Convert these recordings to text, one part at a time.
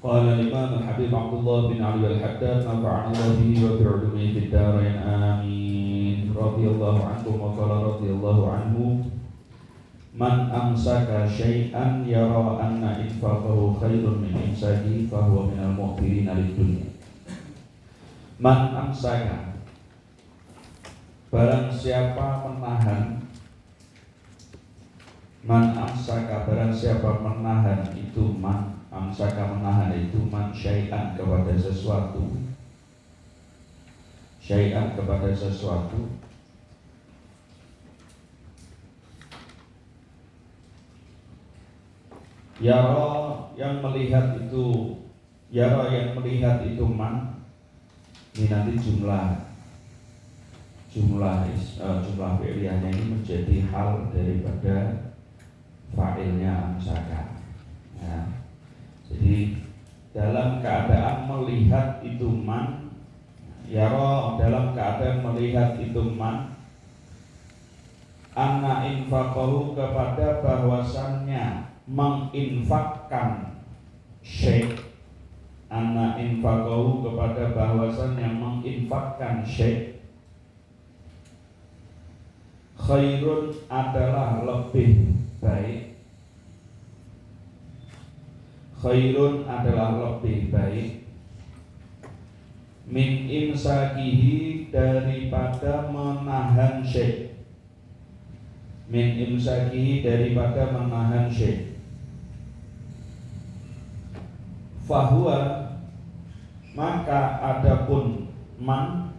Qala al-Imam Habib Abdullah bin Ali al-Haddad nafa'ana Allah bihi wa bi'ulumihi fid dharain amin. Radhiyallahu anhu wa qala radhiyallahu anhu man amsaka syai'an yara anna infaqahu khairun min imsakihi fa huwa minal mu'thirina lid-dunya. Man amsaka, barang siapa menahan, man amsaka, barang siapa menahan itu man amsaka, menahan itu man syai'an kepada sesuatu, syai'an kepada sesuatu, yara yang melihat itu, yara yang melihat itu man, ini nanti jumlah fi'liyahnya ini menjadi hal daripada fa'ilnya amsaka ya. Jadi dalam keadaan melihat itu man, yara dalam keadaan melihat itu man, anna infaqahu kepada bahwasannya menginfakkan syai', anna infaqahu kepada bahwasannya menginfakkan syai', khairun adalah lebih baik, khairun adalah lebih baik, min imsakihi daripada menahan syai', min imsakihi daripada menahan syai', fahuwa maka adapun man,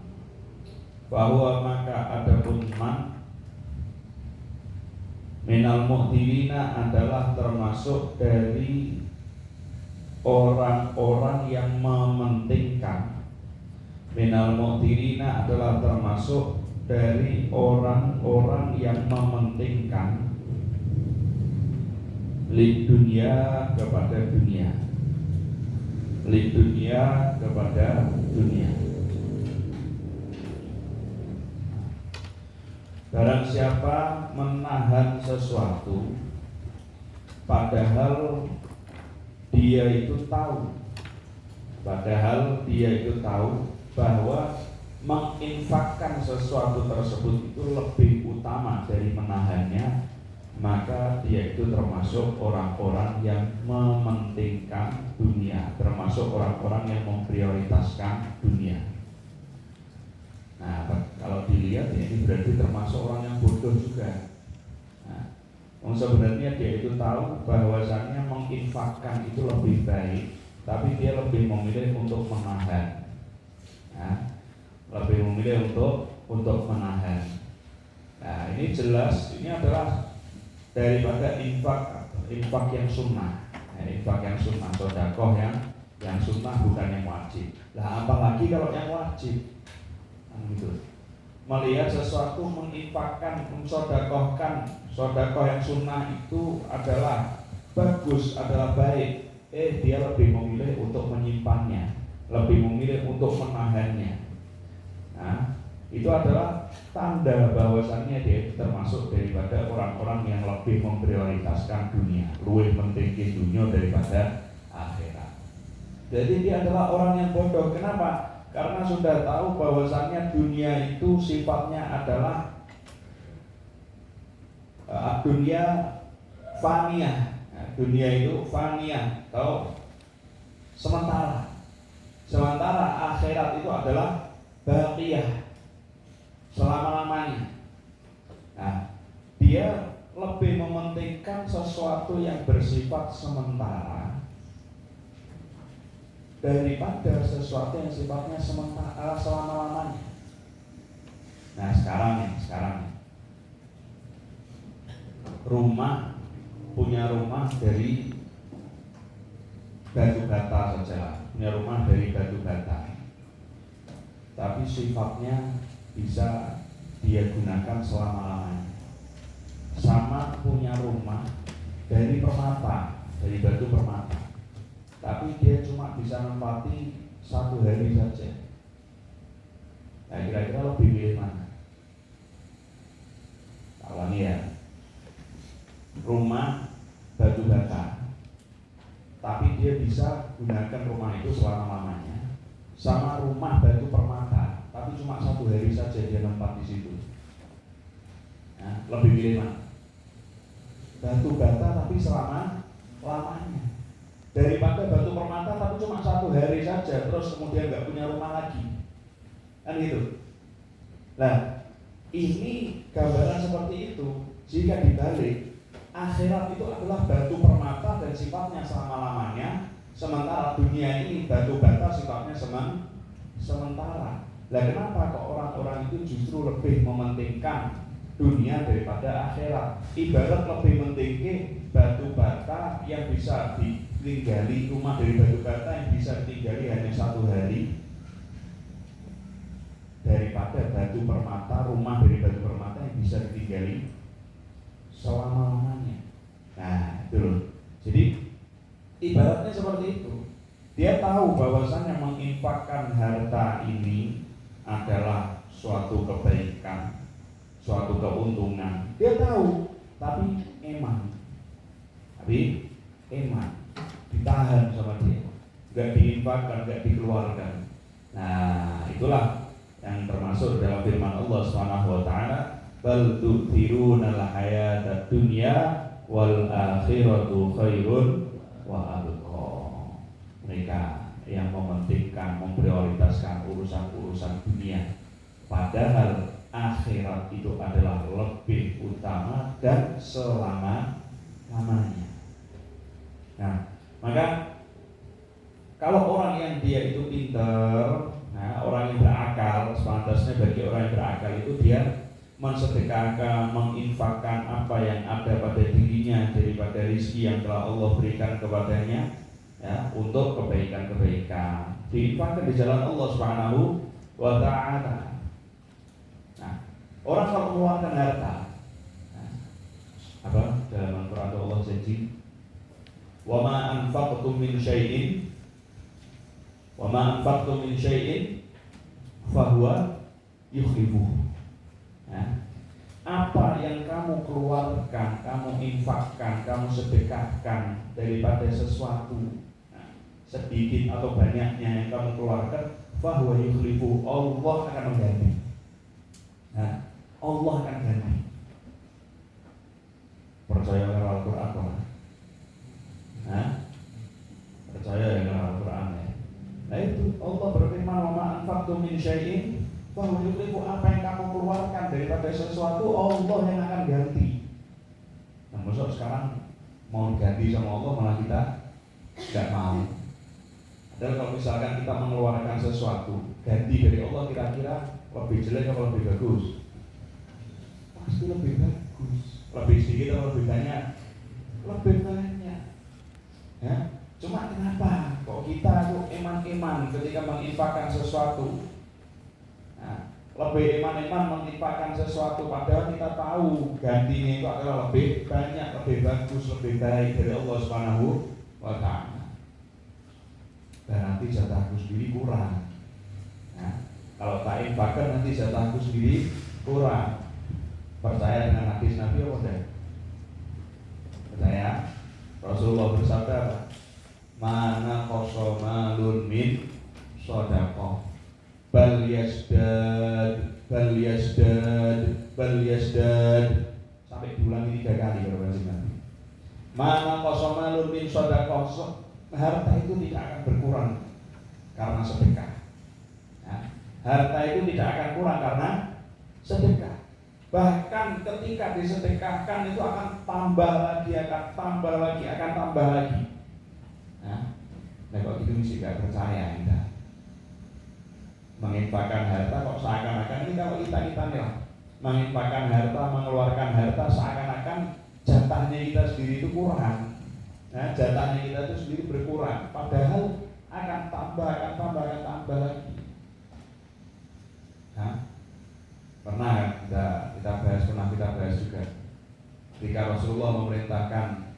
fahuwa maka adapun man, minal mu'thirina adalah termasuk dari orang-orang yang mementingkan, minal mu'thirina adalah termasuk dari orang-orang yang mementingkan lid dunia kepada dunia, lid dunia kepada dunia. Barang siapa menahan sesuatu padahal dia itu tahu, padahal dia itu tahu bahwa menginfakkan sesuatu tersebut itu lebih utama dari menahannya, maka dia itu termasuk orang-orang yang mementingkan dunia, termasuk orang-orang yang memprioritaskan dunia. Nah, kalau dilihat ya, ini berarti termasuk orang yang bodoh juga. Nah, sebenarnya dia itu tahu bahwasannya menginfakkan itu lebih baik, tapi dia lebih memilih untuk menahan. Nah, lebih memilih untuk menahan. Nah, ini jelas ini adalah daripada infak yang sunnah, infak yang sunnah, sedekah yang sunnah bukan yang wajib. Lah apalagi kalau yang wajib, gitu. Melihat sesuatu menginfakkan, mensedekahkan, sedekah yang sunnah itu adalah bagus, adalah baik. Dia lebih memilih untuk menyimpannya, lebih memilih untuk menahannya. Nah, itu adalah tanda bahwasannya dia itu termasuk daripada orang-orang yang lebih memprioritaskan dunia, lebih penting dunia daripada akhirat. Jadi dia adalah orang yang bodoh. Kenapa? Karena sudah tahu bahwasannya dunia itu sifatnya adalah dunia faniyah. Nah, dunia itu faniyah atau sementara. Sementara akhirat itu adalah baqiyah, selama-lamanya. Nah, dia lebih mementingkan sesuatu yang bersifat sementara daripada sesuatu yang sifatnya sementara selama-lamanya. Nah, sekarang nih, punya rumah dari batu bata saja, punya rumah dari batu bata, tapi sifatnya bisa dia gunakan selama-lamanya. Sama punya rumah dari permata, dari batu permata, tapi dia cuma bisa menempati 1 hari saja. Nah, kira-kira lebih milih mana? Kalau ini ya, rumah batu bata tapi dia bisa gunakan rumah itu selama-lamanya, sama rumah batu permata tapi cuma 1 hari saja dia tempat di situ. Nah, lebih pilih mana? Batu bata tapi selama-lamanya, daripada batu permata tapi cuma 1 hari saja terus kemudian nggak punya rumah lagi, kan gitu. Nah, ini gambaran seperti itu. Jika dibalik, akhirat itu adalah batu permata dan sifatnya selama-lamanya, sementara dunia ini batu bata sifatnya sementara. Lah kenapa kok orang-orang itu justru lebih mementingkan dunia daripada akhirat? Ibarat lebih mementingkan batu bata yang bisa ditinggali, rumah dari batu bata yang bisa ditinggali hanya 1 hari, daripada batu permata, rumah dari batu permata yang bisa ditinggali selama-lamanya. Nah, itu loh. Jadi ibaratnya seperti itu. Dia tahu bahwasannya menginfakkan harta ini adalah suatu kebaikan, suatu keuntungan. Dia tahu, tapi eman, ditahan sama dia, nggak diinfakkan, nggak dikeluarkan. Nah, itulah yang termasuk dalam firman Allah SWT, bal tu'thiruna al-hayata dunya wal akhiratu khairun wa abqa. Mereka yang mementingkan, memprioritaskan urusan-urusan dunia, padahal akhirat itu adalah lebih utama dan selama-lamanya. Nah, maka kalau orang yang dia itu pintar, orang yang berakal, sepantasnya bagi orang yang berakal itu dia mensedekahkan, menginfakkan apa yang ada pada dirinya daripada rezeki yang telah Allah berikan kepadanya, ya, untuk kebaikan-kebaikan, diinfakkan di jalan Allah Subhanahu wa Ta'ala. Nah, orang kalau mengeluarkan harta, apa dalam Al-Quran Allah janji, wa ma anfaqtum min syai'in fahuwa yukhlifuhu. Apa yang kamu keluarkan, kamu infakkan, kamu sedekahkan daripada sesuatu, sedikit atau banyaknya yang kamu keluarkan, fahuwa yukhlifuhu, Allah akan mengganti. Allah akan ganti. Percaya dengan Al-Quran kan? Percaya dengan Al-Quran ya. Nah itu Allah berfirman, wa ma anfaqtum min syai'in fahuwa yukhlifuhu, apa yang kamu keluarkan daripada sesuatu, Allah yang akan ganti. Nah, maksud sekarang mau ganti sama Allah malah kita nggak mau. Padahal kalau misalkan kita mengeluarkan sesuatu, ganti dari Allah kira-kira lebih jelek atau lebih bagus? Pasti lebih bagus. Lebih sedikit atau lebih banyak? Lebih banyak. Ya, cuma kenapa kok kita tuh eman-eman ketika menginfakkan sesuatu? Nah, lebih eman-eman menginfakkan sesuatu padahal kita tahu gantinya itu adalah lebih banyak, lebih bagus, lebih baik dari Allah Subhanahu wa Ta'ala. Berarti jatahku sendiri kurang. Nah, kalau tak infakkan nanti jatahku sendiri kurang. Percaya dengan hadis Nabi apa enggak? Percaya? Rasulullah bersabda, mana kosomalun min sodaqah bal yazdad sampai diulangi 3 kali kalau bahasa Nabi. Mana kosomalun min sodaqah, harta itu tidak akan berkurang karena sedekah. Harta itu tidak akan kurang karena sedekah. Bahkan ketika disedekahkan itu akan tambah lagi, akan tambah lagi. Nah kalau gitu mesti gak percaya kita. Menginfakkan harta kok seakan-akan ini, kalau kita nih lah, menginfakkan harta, mengeluarkan harta seakan-akan jatahnya kita sendiri itu kurang. Nah, jatahnya kita itu sendiri berkurang, padahal akan tambah lagi. Nah, pernah kita bahas juga ketika Rasulullah memerintahkan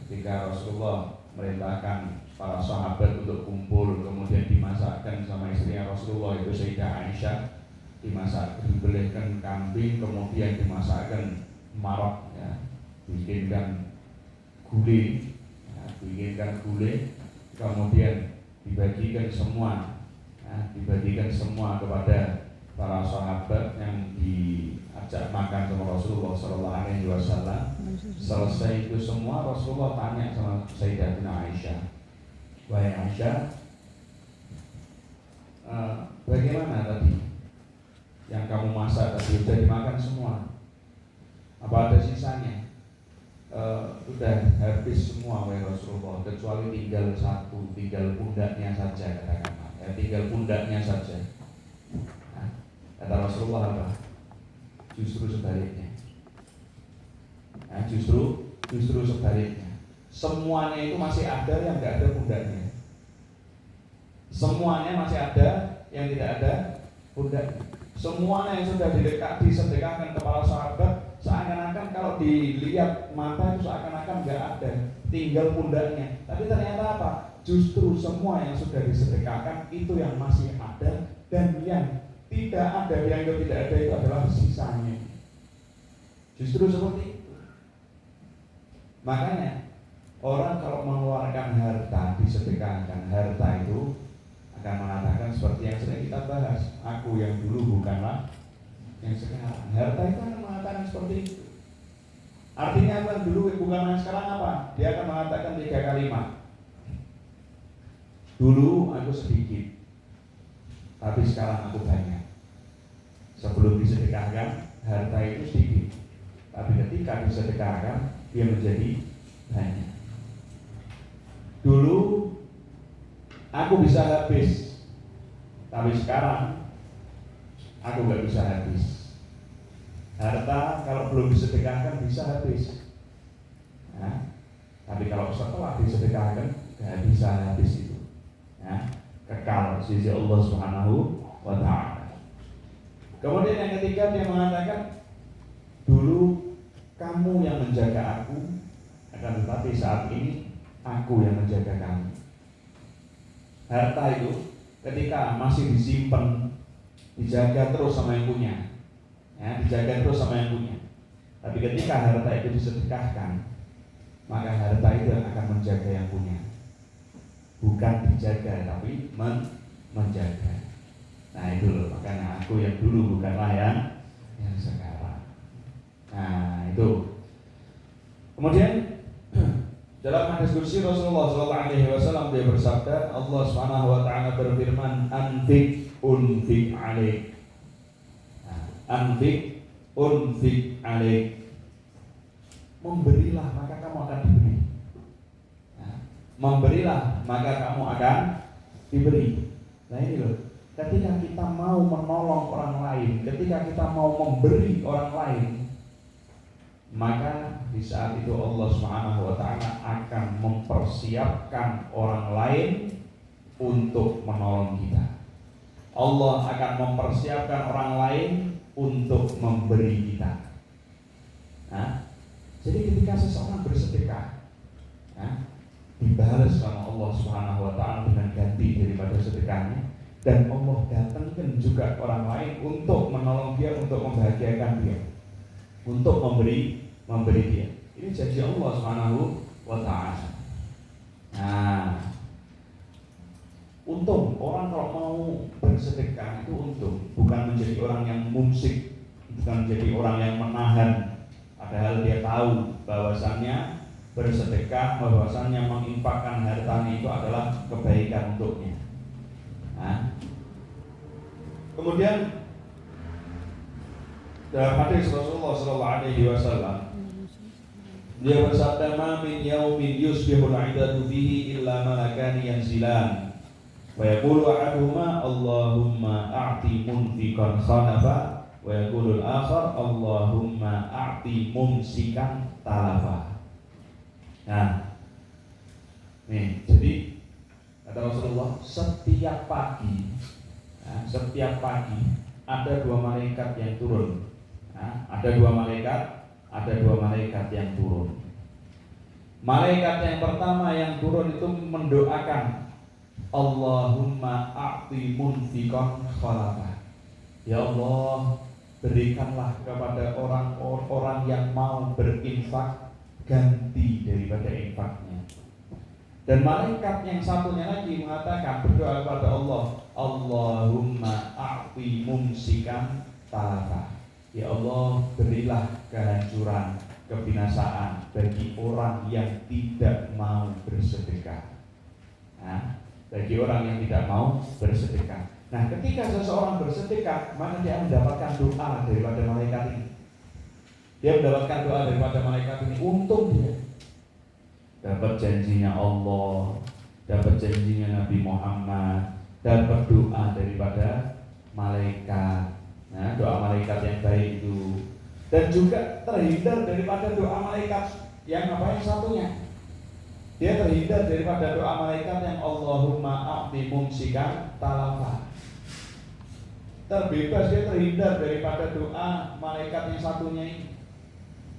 ketika Rasulullah merintahkan para sahabat untuk kumpul, kemudian dimasakkan sama istrinya Rasulullah itu Sayyidah Aisyah, dibelihkan kambing, kemudian dimasakkan marok, ya, bikinkan gulai, bikinkan gulai, kemudian dibagikan semua, dibagikan semua kepada para sahabat yang diajak makan sama Rasulullah Sallallahu Alaihi Wasallam. Selesai itu semua, Rasulullah tanya sama Sayyidatina Aisyah, wahai Aisyah, bagaimana tadi yang kamu masak tadi sudah dimakan semua? Apa ada sisanya? Sudah habis semua wahai Rasulullah, kecuali tinggal satu, tinggal pundaknya saja, katakanlah, tinggal pundaknya saja. Kata Rasulullah apa? Justru sebaliknya. Justru sebaliknya. Semuanya itu masih ada yang nggak ada pundaknya. Semuanya masih ada yang tidak ada pundaknya. Semuanya yang sudah disedekahkan kepada sahabat, seakan-akan kalau dilihat mata itu seakan-akan nggak ada, tinggal pundaknya. Tapi ternyata apa? Justru semua yang sudah disedekahkan itu yang masih ada, dan yang tidak ada, yang tidak ada itu adalah sisanya. Justru seperti itu. Makanya orang kalau mengeluarkan harta, disedekahkan harta itu akan mengatakan seperti yang sering kita bahas, aku yang dulu bukanlah yang sekarang. Harta itu akan mengatakan seperti itu. Artinya apa? Dulu bukan yang sekarang apa? Dia akan mengatakan 3 kalimat. Dulu aku sedikit, tapi sekarang aku banyak. Sebelum disedekahkan, harta itu sedikit, tapi ketika disedekahkan, dia menjadi banyak. Dulu aku bisa habis, tapi sekarang aku gak bisa habis. Harta kalau belum disedekahkan bisa habis, tapi kalau setelah disedekahkan gak bisa habis itu, kekal di sisi Allah Subhanahu wa Ta'ala. Kemudian yang ketiga dia mengatakan, dulu kamu yang menjaga aku, akan tetapi saat ini aku yang menjaga kamu. Harta itu ketika masih disimpan, dijaga terus sama yang punya, dijaga terus sama yang punya. Tapi ketika harta itu disedekahkan, maka harta itu akan menjaga yang punya. Bukan dijaga, tapi menjaga. Nah itu loh, makanya aku yang dulu bukanlah yang sekarang. Nah itu. Kemudian dalam hadis qudsi Rasulullah SAW dia bersabda, Allah Subhanahu wa Ta'ala berfirman, anfik unfik alaik. Anfik unfik alaik. Memberilah maka kamu akan diberi. Memberilah maka kamu akan diberi. Nah ini loh, ketika kita mau menolong orang lain, ketika kita mau memberi orang lain, maka di saat itu Allah Subhanahu wa Ta'ala akan mempersiapkan orang lain untuk menolong kita. Allah akan mempersiapkan orang lain untuk memberi kita. Jadi ketika seseorang bersedekah, dibalas sama Allah Subhanahu wa Ta'ala dengan ganti daripada sedekahnya, dan Allah datangkan juga orang lain untuk menolong dia, untuk membahagiakan dia, untuk memberi dia. Ini janji Allah Subhanahu wa Ta'ala. Nah, untung orang kalau mau bersedekah itu untung, bukan menjadi orang yang mumsik, bukan menjadi orang yang menahan, padahal dia tahu bahwasannya bersedekah, bahwasannya menginfakkan hartanya itu adalah kebaikan untuknya. Kemudian dalam hadis Rasulullah SAW, dia bersabda, "Ma min yaumin yusbihul 'ibadu fihi illa malakani yanzilan wa yaqulu ahaduhuma Allahumma a'ti munfiqan khanafa wa yaqulu al-akhar Allahumma a'ti mumsikan talafa." Nah, nih, jadi kata Rasulullah, setiap pagi ada 2 malaikat yang turun. Ada dua malaikat yang turun. Malaikat yang pertama yang turun itu mendoakan, Allahumma a'ti munfiqan khalafa. Ya Allah, berikanlah kepada orang-orang yang mau berinfak ganti daripada infaknya. Dan malaikat yang satunya lagi mengatakan, berdoa kepada Allah, Allahumma a'ti mumsikan talafa. Ya Allah, berilah kehancuran, kebinasaan bagi orang yang tidak mau bersedekah. Nah, bagi orang yang tidak mau bersedekah. Nah, ketika seseorang bersedekah, maka dia mendapatkan doa daripada malaikat ini. Dia mendapatkan doa daripada malaikat ini. Untung dia dapat janjinya Allah, dapat janjinya Nabi Muhammad, dapat doa daripada malaikat. Nah, doa malaikat yang baik itu. Dan juga terhindar daripada doa malaikat yang apa yang satunya. Dia terhindar daripada doa malaikat yang Allahumma a'ti mumsikan talafa. Terbebas, dia terhindar daripada doa malaikat yang satunya ini,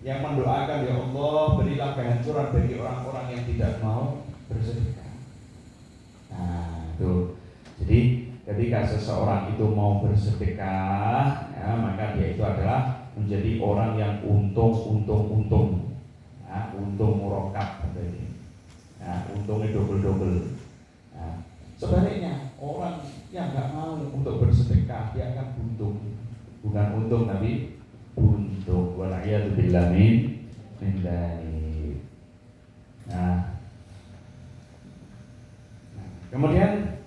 yang mendoakan, ya Allah, berilah kehancuran bagi orang-orang yang tidak mau bersedekah. Nah, itu. Jadi ketika seseorang itu mau bersedekah, ya, maka dia itu adalah menjadi orang yang untung, ya, untung murokab, ya, untungnya double. Ya. Sebaliknya orang yang nggak mau untuk bersedekah, dia akan buntung, bukan untung tapi buntung. Wala'iyadzubillah min dzalik. Nah, kemudian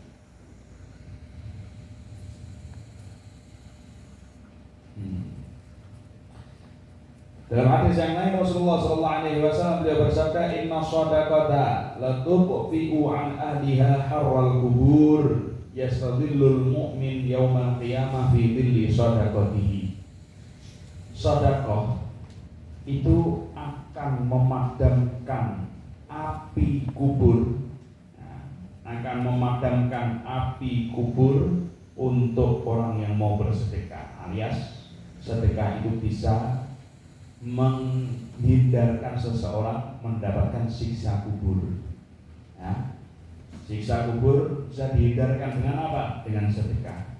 dalam hadis yang lain Rasulullah sallallahu alaihi wasallam beliau bersabda, inna shadaqata la tuqfi'u an ahliha harral kubur yastadillul mu'min yaumal qiyamah fi dhilli shadaqatihi. Sedekah itu akan memadamkan api kubur, akan memadamkan api kubur untuk orang yang mau bersedekah, alias sedekah itu bisa menghindarkan seseorang mendapatkan siksa kubur. Ya. Siksa kubur bisa dihindarkan dengan apa? Dengan sedekah.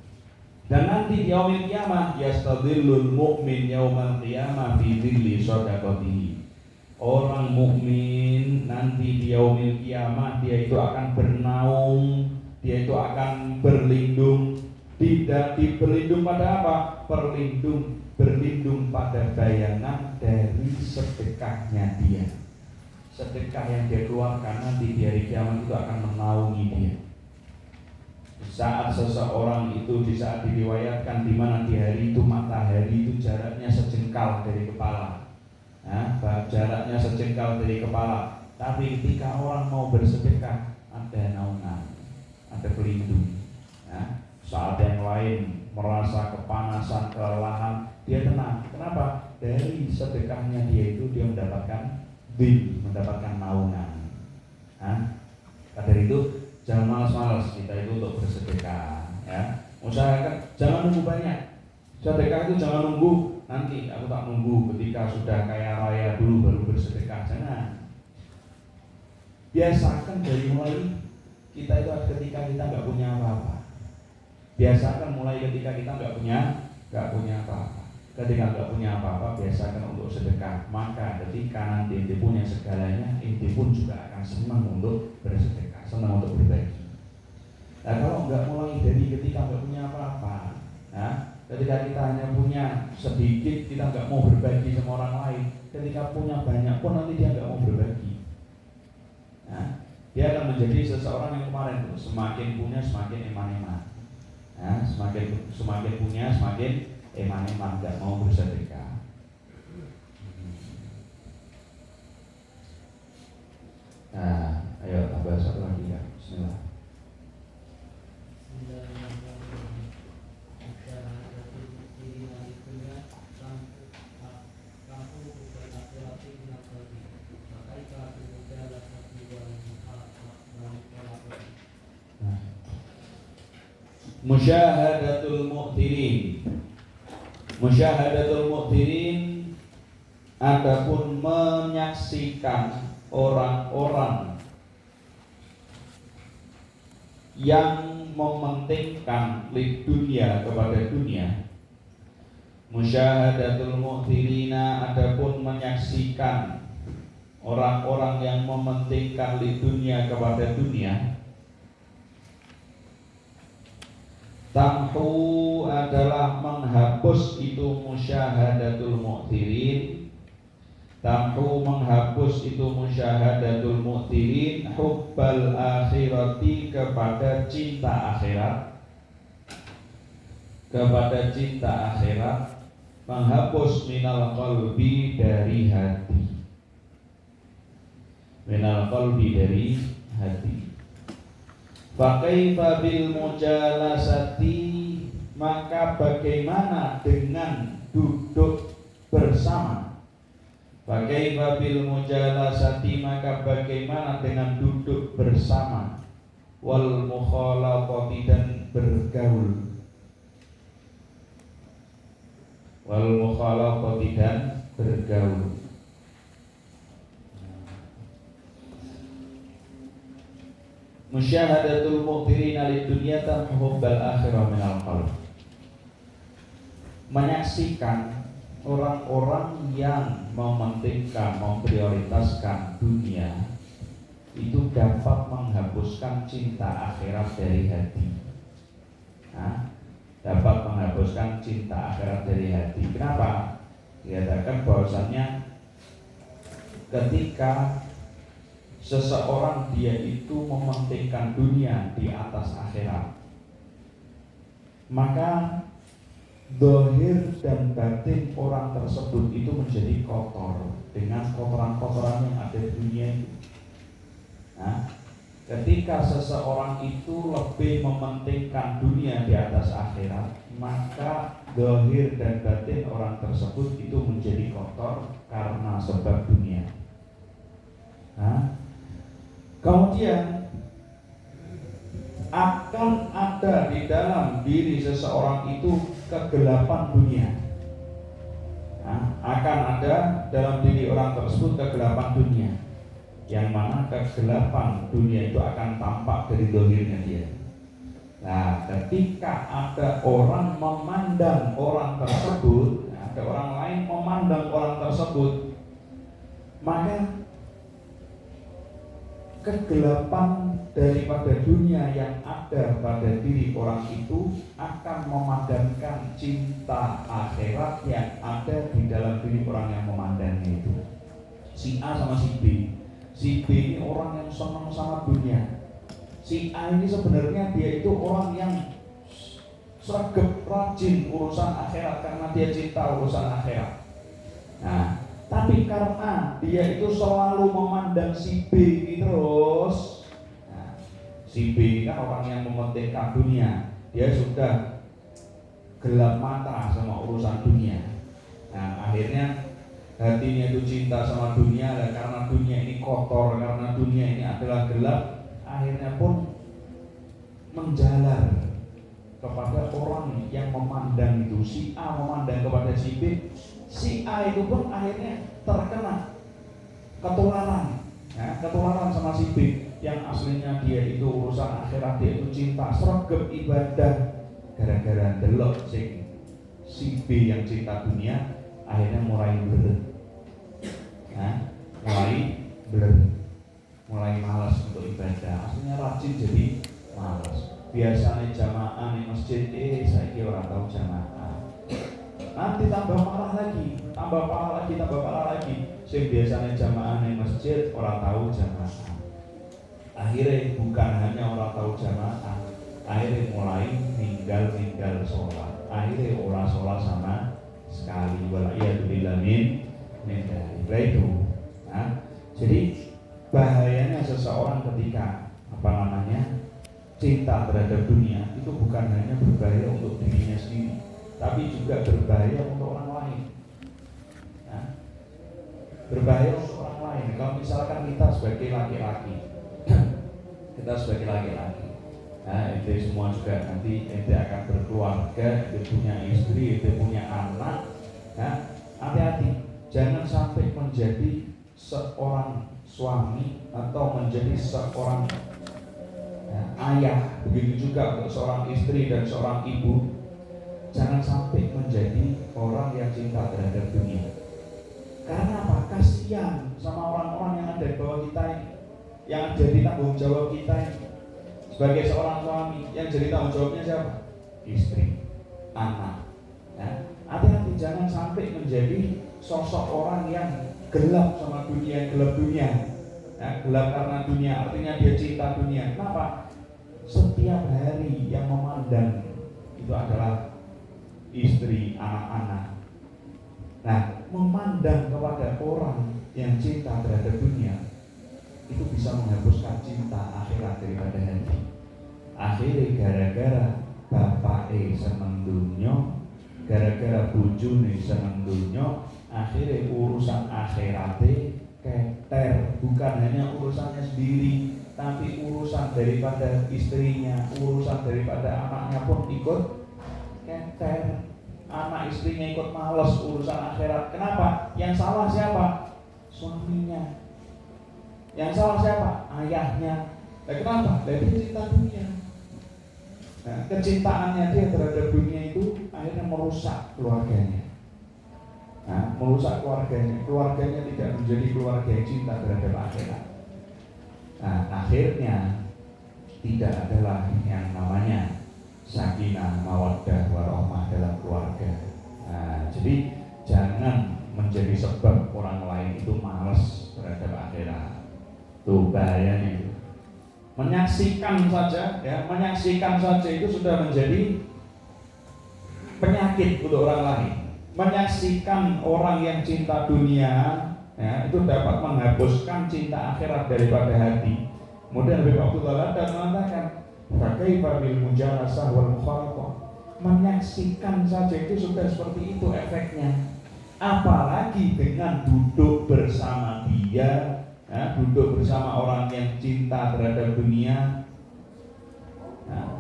Dan nanti di yaumil qiyamah yastadillul mu'min yaumal qiyamah fi dhilli shadaqatihi. Orang mukmin nanti di yaumil qiyamah dia itu akan bernaung, dia itu akan berlindung, tidak berlindung pada apa? Berlindung pada bayangan dari sedekahnya dia. Sedekah yang dia keluarkan nanti di hari kiamat itu akan menaungi dia. Saat seseorang itu di saat diriwayatkan di mana di hari itu matahari itu jaraknya sejengkal dari kepala, nah, jaraknya sejengkal dari kepala. Tapi ketika orang mau bersedekah ada naungan, ada pelindung. Nah, saat yang lain merasa kepanasan, kelelahan, dia tenang. Kenapa? Dari sedekahnya dia itu dia mendapatkan mendapatkan naungan. Nah, dari itu jangan malas-malas kita itu untuk bersedekah, ya. Usahakan jangan nunggu banyak. Sedekah itu jangan nunggu nanti aku tak nunggu ketika sudah kaya raya dulu baru bersedekah. Jangan. Biasakan dari mulai kita itu ketika kita nggak punya apa-apa. Biasakan mulai ketika kita nggak punya apa-apa. Ketika nggak punya apa-apa, biasakan untuk sedekah. Maka ketika nanti ente punya segalanya, ente pun juga akan senang untuk bersedekah, senang untuk berbagi. Nah, kalau nggak mulai dari ketika nggak punya apa-apa, nah, ketika kita hanya punya sedikit, kita nggak mau berbagi sama orang lain. Ketika punya banyak pun nanti dia nggak mau berbagi. Nah, dia akan menjadi seseorang yang kemarin tuh, semakin punya semakin eman-eman. Nah, semakin punya semakin eman-eman, nggak mau bersedekah. Nah, ayo tambah satu lagi ya. Bismillah. Musyahadatul mu'tirin. Musyahadatul mu'tirin adapun menyaksikan orang-orang yang mementingkan dunia kepada dunia. Musyahadatul mu'tirina adapun menyaksikan orang-orang yang mementingkan dunia kepada dunia. Tamhu adalah menghapus itu musyahadatul mu'tirin. Tamhu menghapus itu musyahadatul mu'tirin hubbal akhirati kepada cinta akhirat. Kepada cinta akhirat. Menghapus minal qalbi dari hati. Minal qalbi dari hati. Fakaifa bil mujalasati, maka bagaimana dengan duduk bersama? Fakaifa bil mujalasati, maka bagaimana dengan duduk bersama? Wal mukhalafati, dan bergaul. Wal mukhalafati, dan bergaul. Musyahadatul mu'tirina lid-dunya tamhu hubbal akhirah minal qalb. Menyaksikan orang-orang yang mementingkan, memprioritaskan dunia itu dapat menghapuskan cinta akhirat dari hati. Dapat menghapuskan cinta akhirat dari hati. Kenapa? Dikatakan bahwasannya ketika seseorang dia itu mementingkan dunia di atas akhirat, maka zahir dan batin orang tersebut itu menjadi kotor dengan kotoran-kotoran yang ada di dunia itu. Ketika seseorang itu lebih mementingkan dunia di atas akhirat, maka zahir dan batin orang tersebut itu menjadi kotor karena sebab dunia. Kemudian akan ada di dalam diri seseorang itu kegelapan dunia. Akan ada dalam diri orang tersebut kegelapan dunia, yang mana kegelapan dunia itu akan tampak dari zahirnya dia. Nah, ketika ada orang memandang orang tersebut, ada orang lain memandang orang tersebut, maka kegelapan daripada dunia yang ada pada diri orang itu akan memadamkan cinta akhirat yang ada di dalam diri orang yang memandangnya itu. Si A sama si B. Si B ini orang yang senang sama dunia. Si A ini sebenarnya dia itu orang yang sregep rajin urusan akhirat karena dia cinta urusan akhirat. Nah, tapi karena dia itu selalu memandang si B ini terus, si B kan orang yang mementingkan dunia, dia sudah gelap mata sama urusan dunia. Nah, akhirnya hatinya itu cinta sama dunia, dan karena dunia ini kotor, karena dunia ini adalah gelap, akhirnya pun menjalar kepada orang yang memandang itu. Si A memandang kepada si B, si A itu pun akhirnya terkena ketularan, ketularan sama si B yang aslinya dia itu urusan akhirat, dia itu cinta sregep ibadah, gara-gara delok si B yang cinta dunia, akhirnya mulai mulai malas untuk ibadah. Aslinya rajin jadi malas. Biasanya jamaah di masjid, saya kira orang tahu jamaah. Nanti tambah parah lagi, tambah parah lagi. Sing biasanya jamaah di masjid, orang tahu jamaah. Akhirnya bukan hanya orang tahu jamaah, akhirnya mulai ninggal sholat. Akhirnya orang sholat sama sekali. Wala'iyadzubillah min dari itu. Jadi bahayanya seseorang ketika cinta terhadap dunia itu bukan hanya berbahaya untuk dirinya sendiri, tapi juga berbahaya untuk orang lain. Berbahaya untuk orang lain. Kalau misalkan kita sebagai laki-laki, itu semua juga nanti ente akan berkeluarga, ente punya istri, ente punya anak. Hati-hati, jangan sampai menjadi seorang suami atau menjadi seorang ayah, begitu juga untuk seorang istri dan seorang ibu. Jangan sampai menjadi orang yang cinta terhadap dunia. Karena apa? kasihan sama orang-orang yang ada di bawah kita ini, yang jadi tanggung jawab kita ini. Sebagai seorang suami, yang jadi tanggung jawabnya siapa? Istri, anak. Ya, hati-hati jangan sampai menjadi sosok orang yang gelap sama dunia, gelap dunia. Ya, gelap karena dunia, artinya dia cinta dunia. Kenapa? Setiap hari yang memandang itu adalah istri, anak-anak. Nah, memandang kepada orang yang cinta terhadap dunia itu bisa menghapuskan cinta akhirat daripada hati. Akhirnya gara-gara bapake seneng dunya, gara-gara bojone seneng dunya, akhirnya urusan akhirate keter. Bukan hanya urusannya sendiri, tapi urusan daripada istrinya, urusan daripada anaknya pun ikut keter. Anak istrinya ikut males urusan akhirat. Kenapa? Yang salah siapa? Suaminya. Yang salah siapa? Ayahnya. Nah, kenapa? Dia cinta dunia. Nah, kecintaannya dia terhadap dunia itu akhirnya merusak keluarganya. Nah, merusak keluarganya. Keluarganya tidak menjadi keluarga yang cinta terhadap akhirat. Nah, akhirnya tidak adalah yang namanya sakinah, mawaddah, warahmah dalam keluarga. Nah, jadi jangan menjadi sebab orang lain itu malas terhadap akhirat. Tuh bahayanya itu. Menyaksikan saja, ya, menyaksikan saja itu sudah menjadi penyakit untuk orang lain. Menyaksikan orang yang cinta dunia, ya, itu dapat menghapuskan cinta akhirat daripada hati. Kemudian Habib Abdullah Ladan mengatakan, "Fakaifa bil mujalasah wal mukhalatah." Menyaksikan saja itu sudah seperti itu efeknya. Apalagi dengan duduk bersama dia, ya, duduk bersama orang yang cinta terhadap dunia. Nah,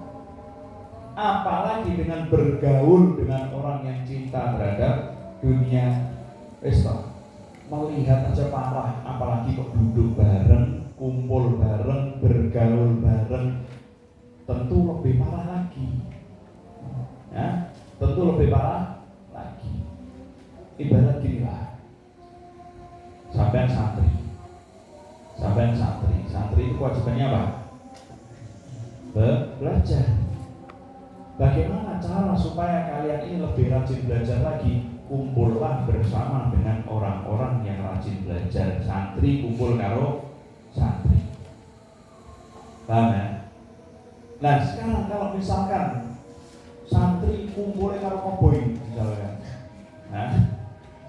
apalagi dengan bergaul dengan orang yang cinta terhadap dunia. Melihat aja parah, apalagi kok duduk bareng, kumpul bareng, bergaul bareng, tentu lebih parah lagi. Ya, tentu lebih parah lagi. Ibarat gini lah, sampean santri itu kewajibannya apa? Belajar. Bagaimana cara supaya kalian ini lebih rajin belajar lagi? Kumpullah bersama dengan orang-orang yang rajin belajar. Santri kumpul karo santri. Paham ya? Nah, sekarang kalau misalkan santri kumpulnya karo koboi misalkan, nah,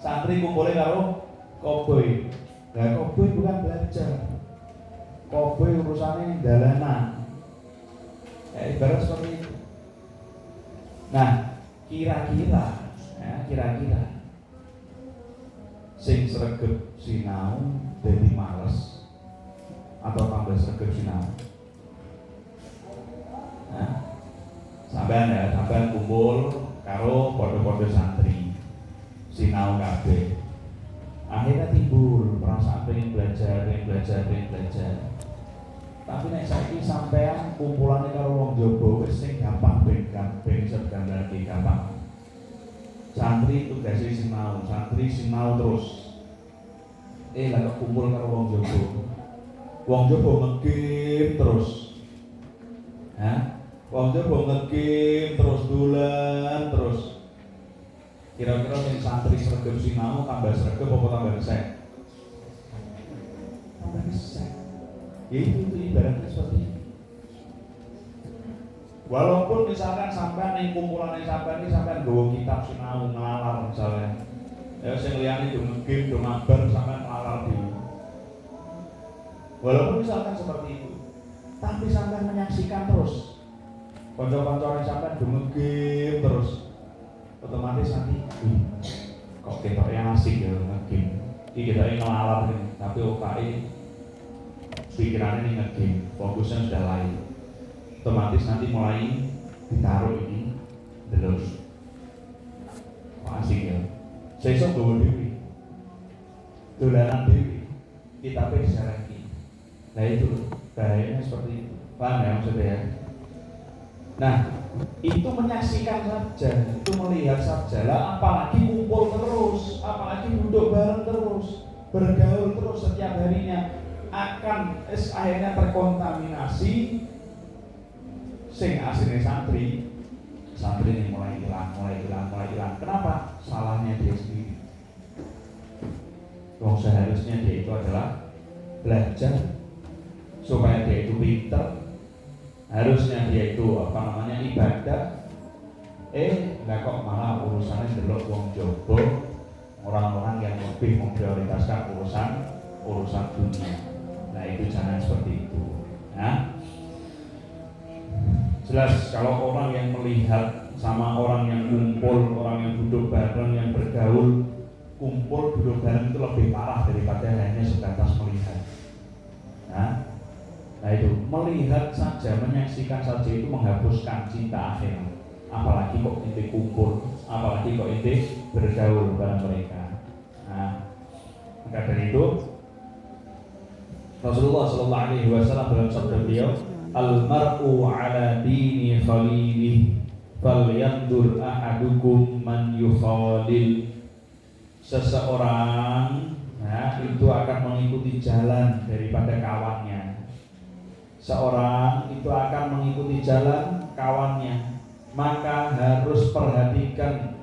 santri kumpulnya karo koboi. Nah, koboi bukan belajar. Koboi urusannya dalanan. Ibarat seperti itu. Nah, kira-kira sing sregep sinau dadi males atau tambah sregep sinau? Nah, sampean kumpul karo padha-padha santri sinau kabeh. Akhirnya timbul perasaan pengen belajar. Tapi nek saiki sampean kumpulane karo wong jaba wis sing gampang ben iso digambarake gampang. Santri tugasnya sinau terus. Lah kumpul karo wong jaba ngegame terus. Wong jaba ngegame terus, dolan terus. Kira-kira sing santri sregep sinau tambah sregep apa tambah resek? Tambah resek. Ya itu ibaratnya seperti itu. Walaupun misalkan sampean ning kumpulan sampean iki sampean nggawa kitab sinau nglalar misalnya. Ya sing liyane do ngegame, do mabar sampean nglalar dhewe. Walaupun misalkan seperti itu, tapi sampean menyaksikan terus. Kanca-kancane sampean do ngegame terus. Otomatis nanti kok ketok yang asik ya ngegame. Iki ketoke nglalar tapi okake pikirannya ini ngegame, fokusnya sudah lain. Otomatis nanti mulai ditaruh ini terus asik ya. Sesuk bawa dewi, dolanan dewi, kita lagi. Nah itu bahayanya seperti itu. Paham ya maksudnya ya? Nah itu menyaksikan saja, itu melihat saja lah. Apalagi kumpul terus, apalagi duduk bareng terus, bergaul terus setiap harinya, akan akhirnya terkontaminasi sing asline santri ini mulai hilang. Kenapa? Salahnya dia sendiri. Seharusnya dia itu adalah belajar supaya dia itu pinter, harusnya dia itu ibadah. Enggak kok malah urusannya delok wong jowo, orang-orang yang lebih memprioritaskan urusan dunia. Nah itu jangan seperti itu. Nah, jelas kalau orang yang melihat sama orang yang kumpul, orang yang duduk bareng, yang bergaul, kumpul duduk bareng itu lebih parah daripada hanya sebatas melihat. Nah itu melihat saja, menyaksikan saja itu menghapuskan cinta akhirat. Apalagi kok inti kumpul, apalagi kok inti bergaul bareng mereka. Nah, maka dari itu Rasulullah SAW dalam sabda beliau, al-mar'u ala dini khalilih falyandur ahadukum man yukhalil. Seseorang itu akan mengikuti jalan daripada kawannya. Seorang itu akan mengikuti jalan kawannya, maka harus perhatikan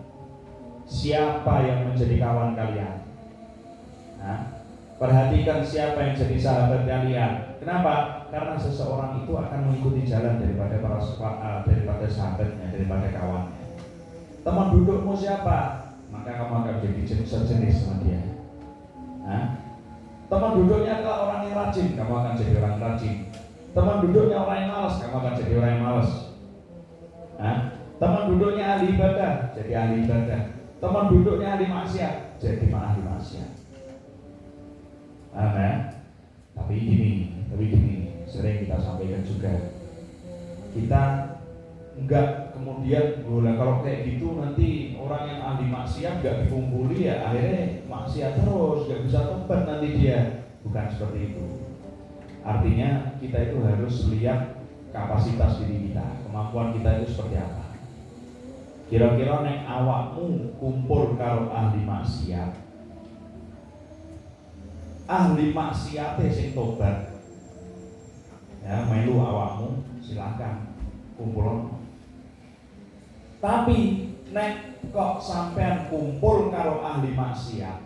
siapa yang menjadi kawan kalian. Perhatikan siapa yang jadi sahabat kalian. Kenapa? Karena seseorang itu akan mengikuti jalan daripada sahabatnya, daripada kawannya. Teman dudukmu siapa? Maka kamu akan jadi sejenis sama dia. Teman duduknya adalah orang yang rajin, kamu akan jadi orang rajin. Teman duduknya orang yang malas, kamu akan jadi orang yang malas. Teman duduknya ahli ibadah, jadi ahli ibadah. Teman duduknya ahli maksiat, jadi ahli maksiat. Tapi gini, sering kita sampaikan juga. Kita enggak kemudian kalau kayak gitu nanti orang yang ahli maksiat enggak dikumpuli ya akhirnya maksiat terus, enggak bisa tobat nanti dia. Bukan seperti itu. Artinya kita itu harus lihat kapasitas diri kita, kemampuan kita itu seperti apa. Kira-kira nek awakmu kumpul karo ahli maksiat, ahli maksiate sing tobat, ya melu awakmu silakan kumpul. Tapi nek kok sampean kumpul karo ahli maksiat,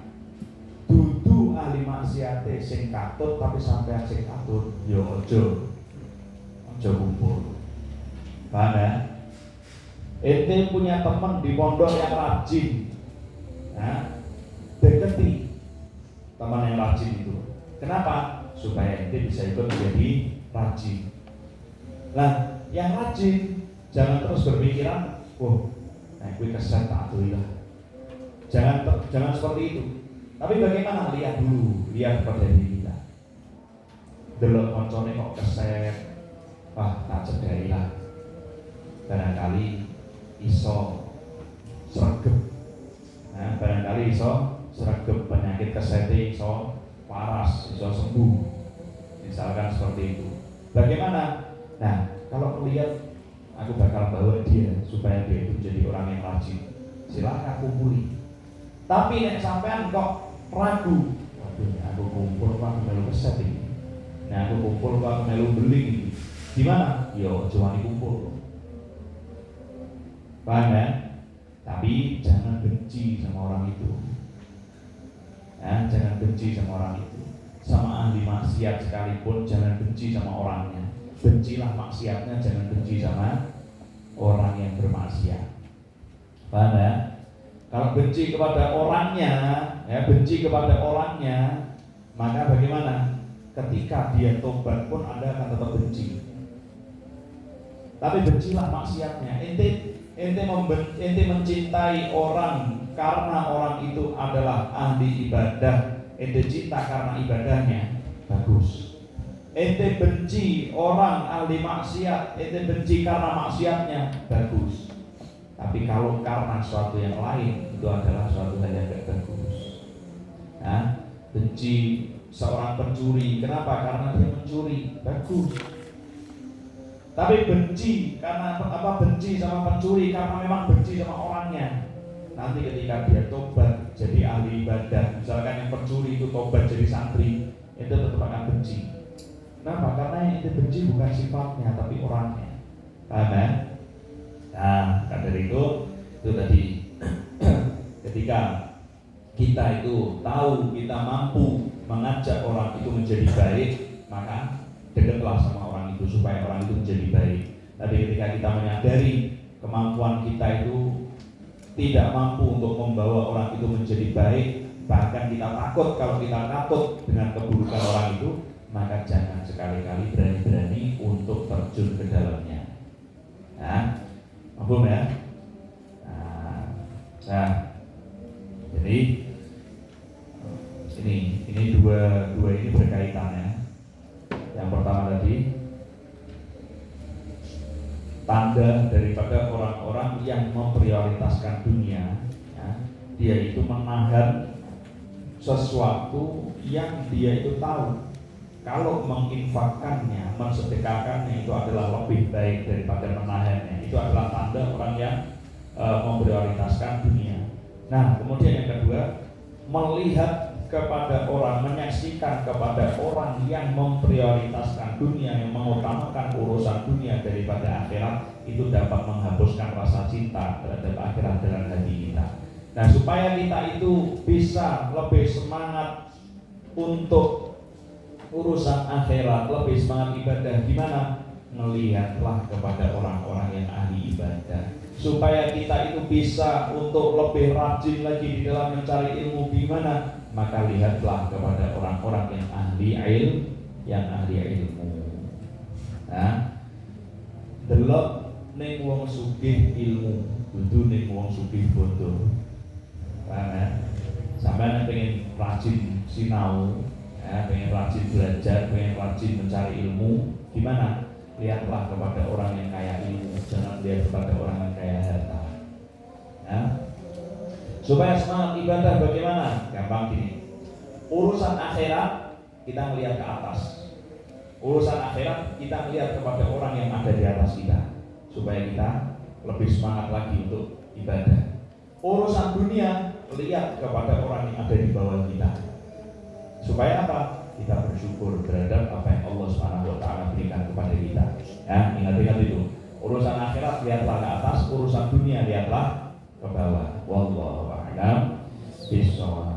dudu ahli maksiate sing katut tapi sampean sing katut, yo ojo kumpul. Paham ya? Ente punya teman di pondok yang rajin, deketi teman yang rajin itu. Kenapa? Supaya ente bisa ikut menjadi rajin. Nah, yang rajin jangan terus berpikiran, gue kesan tak lah. Jangan seperti itu. Tapi bagaimana? Lihat dulu, lihat pada diri kita. Delok koncone kok keset, tak cedai lah. Barangkali iso sregep. Barangkali iso sregep penyakit kesete, iso waras, iso sembuh. Misalkan seperti itu. Bagaimana? Nah, kalau melihat aku bakal bawa dia supaya dia itu jadi orang yang rajin, silakan kumpuli. Tapi nek sampean kok ragu, aku kumpul pak melu keset ini. Nah, aku kumpul pak melu beli ini. Gimana? Yo, cuma dikumpul. Paham ya? Tapi jangan benci sama orang itu. Jangan benci sama orang itu. Sama ahli maksiat sekalipun jangan benci sama orangnya. Bencilah maksiatnya, jangan benci sama orang yang bermaksiat. Paham ya? Kalau benci kepada orangnya, maka bagaimana? Ketika dia tobat pun Anda akan tetap benci. Tapi bencilah maksiatnya. Ente mencintai orang karena orang itu adalah ahli ibadah. Ente cinta karena ibadahnya, bagus. Ente benci orang ahli maksiat, ente benci karena maksiatnya, bagus. Tapi kalau karena suatu yang lain, itu adalah suatu hal yang tidak bagus. Benci seorang pencuri, kenapa? Karena dia mencuri, bagus. Tapi benci karena benci sama pencuri karena memang benci sama orangnya. Nanti ketika dia tobat, jadi ahli ibadah. Misalkan yang pencuri itu tobat jadi santri, itu tetap akan benci. Kenapa? Karena yang itu benci bukan sifatnya tapi orangnya. Paham ya? Nah, dari itu tadi ketika kita itu tahu kita mampu mengajak orang itu menjadi baik, maka dekatlah sama orang itu supaya orang itu menjadi baik. Tapi ketika kita menyadari kemampuan kita itu tidak mampu untuk membawa orang itu menjadi baik, bahkan kita takut kalau kita takut dengan keburukan orang itu, maka jangan sekali-kali berani-berani untuk terjun ke dalamnya. Nah, paham ya? Nah, jadi ini dua ini berkaitan ya. Yang pertama tadi, tanda daripada orang-orang yang memprioritaskan dunia, ya, dia itu menahan sesuatu yang dia itu tahu kalau menginfakkannya, mensedekahkannya itu adalah lebih baik daripada menahannya. Itu adalah tanda orang yang memprioritaskan dunia. Nah, kemudian yang kedua, melihat kepada orang, menyaksikan kepada orang yang memprioritaskan dunia, yang mengutamakan urusan dunia daripada akhirat, itu dapat menghapuskan rasa cinta terhadap akhirat dalam hati kita. Nah, supaya kita itu bisa lebih semangat untuk urusan akhirat, lebih semangat ibadah, gimana? Melihatlah kepada orang-orang yang ahli ibadah. Supaya kita itu bisa untuk lebih rajin lagi di dalam mencari ilmu, gimana? Maka lihatlah kepada orang-orang yang ahli ilmu. Nah, delok ning wong sugih ilmu, dudu ning wong sugih bodoh. Paham ya? Sampeyan pengen rajin sinau, ya, pengen rajin belajar, pengen rajin mencari ilmu, gimana? Lihatlah kepada orang yang kaya ilmu, jangan lihat kepada orang yang kaya harta. Ya. Supaya semangat ibadah bagaimana? Gampang gini. Urusan akhirat kita melihat ke atas. Urusan akhirat kita melihat kepada orang yang ada di atas kita, supaya kita lebih semangat lagi untuk ibadah. Urusan dunia lihat kepada orang yang ada di bawah kita. Supaya apa? Kita bersyukur terhadap apa yang Allah Subhanahu wa taala berikan kepada kita. Ya, ingat-ingat itu. Urusan akhirat lihatlah ke atas, urusan dunia lihatlah ke bawah. Wallahu a'lam bishawab.